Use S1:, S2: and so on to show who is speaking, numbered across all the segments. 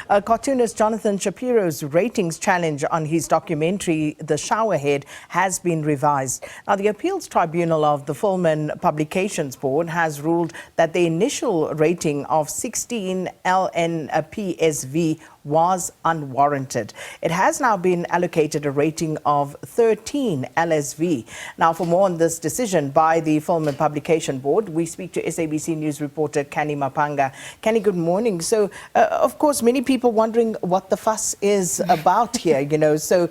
S1: Cartoonist Jonathan Zapiro's ratings challenge on his documentary, The Showerhead, has been revised. Now, the Appeals Tribunal of the Film and Publications Board has ruled that the initial rating of 16 LNPSV was unwarranted. It has now been allocated a rating of 13 LSV. Now, for more on this decision by the Film and Publication Board, we speak to SABC News reporter Canny Maphanga. Canny, good morning. So, of course, many people wondering what the fuss is about here, So,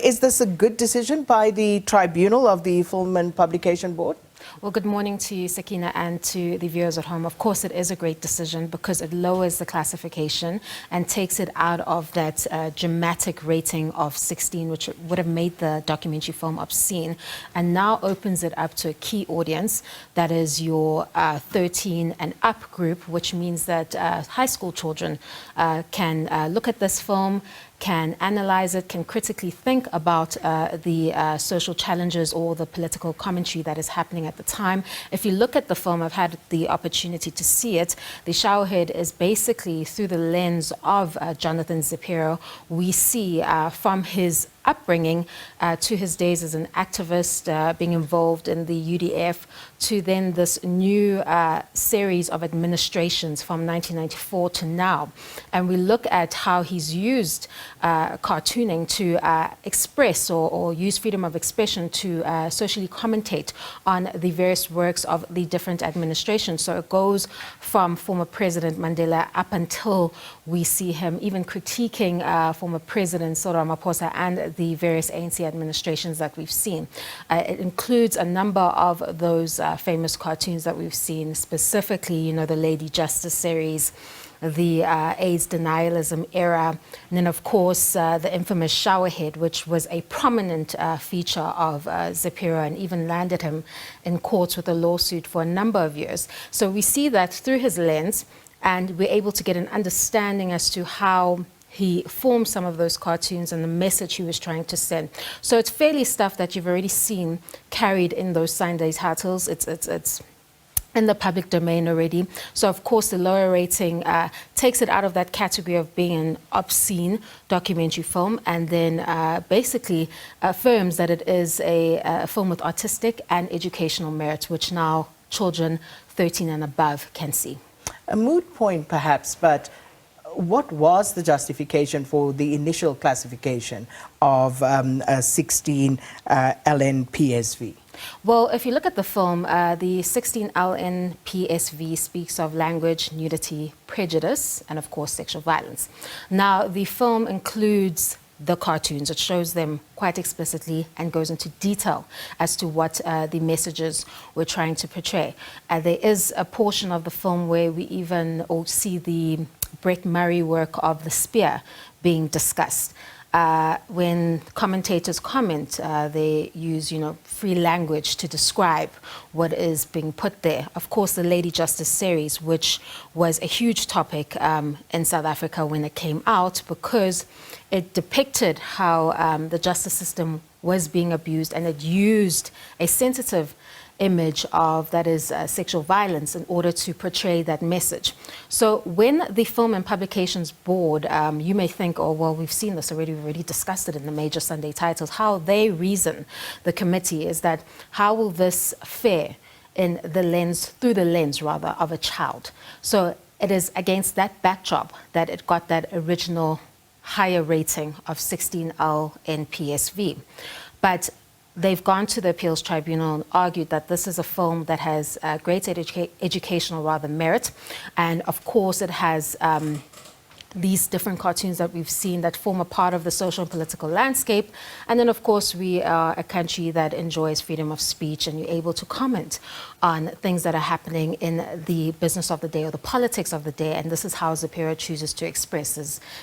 S1: is this a good decision by the Tribunal of the Film and Publication Board?
S2: Well, good morning to you, Sakina, and to the viewers at home. Of course, it is a great decision because it lowers the classification and takes it out of that dramatic rating of 16, which would have made the documentary film obscene, and now opens it up to a key audience, that is your 13 and up group, which means that high school children can look at this film, can analyze it, can critically think about the social challenges or the political commentary that is happening at the time. If you look at the film, I've had the opportunity to see it. The Showerhead is basically through the lens of Jonathan Zapiro. We see from his upbringing to his days as an activist, being involved in the UDF, to then this new series of administrations from 1994 to now. And we look at how he's used cartooning to express or use freedom of expression to socially commentate on the various works of the different administrations. So it goes from former President Mandela up until we see him even critiquing former President Cyril Ramaphosa and the various ANC administrations that we've seen. It includes a number of those famous cartoons that we've seen, specifically, the Lady Justice series, the AIDS denialism era, and then, of course, the infamous Showerhead, which was a prominent feature of Zapiro and even landed him in courts with a lawsuit for a number of years. So we see that through his lens, and we're able to get an understanding as to how he formed some of those cartoons and the message he was trying to send. So it's fairly stuff that you've already seen carried in those Sunday titles. It's in the public domain already. So, of course, the lower rating takes it out of that category of being an obscene documentary film, and then basically affirms that it is a film with artistic and educational merit, which now children 13 and above can see.
S1: A moot point, perhaps, but what was the justification for the initial classification of 16 LNPSV?
S2: Well, if you look at the film, the 16 LNPSV speaks of language, nudity, prejudice, and of course sexual violence. Now, the film includes the cartoons. It shows them quite explicitly and goes into detail as to what the messages we're trying to portray. There is a portion of the film where we even see the Brett Murray work of The Spear being discussed. When commentators comment, they use, free language to describe what is being put there. Of course, the Lady Justice series, which was a huge topic in South Africa when it came out, because it depicted how the justice system was being abused, and it used a sensitive image of, that is, sexual violence in order to portray that message. So when the Film and Publications Board, you may think, oh, well, we've seen this already, we've already discussed it in the major Sunday titles. How they reason, the committee, is that how will this fare in the lens, through the lens, rather, of a child? So it is against that backdrop that it got that original higher rating of 16 LNPSV. But they've gone to the Appeals Tribunal and argued that this is a film that has great educational merit. And of course, it has these different cartoons that we've seen that form a part of the social and political landscape. And then, of course, we are a country that enjoys freedom of speech, and you're able to comment on things that are happening in the business of the day or the politics of the day. And this is how Zapiro chooses to express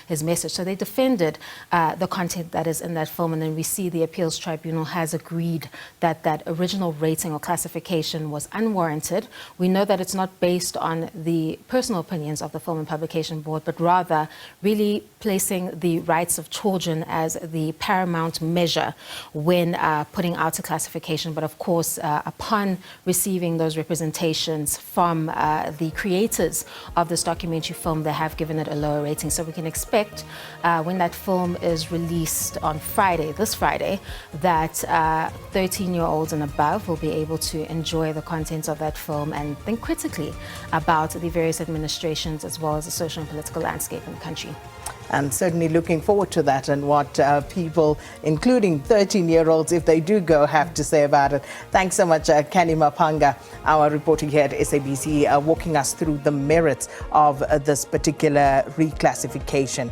S2: his message. So they defended the content that is in that film. And then we see the Appeals Tribunal has agreed that that original rating or classification was unwarranted. We know that it's not based on the personal opinions of the Film and Publication Board, but rather really placing the rights of children as the paramount measure when putting out a classification. But of course, upon receiving those representations from the creators of this documentary film, they have given it a lower rating. So we can expect when that film is released on Friday, this Friday, that 13-year-olds and above will be able to enjoy the contents of that film and think critically about the various administrations as well as the social and political landscape in the country.
S1: And certainly looking forward to that and what people, including 13-year-olds, if they do go, have to say about it. Thanks so much, Canny Maphanga, our reporter here at SABC, walking us through the merits of this particular reclassification.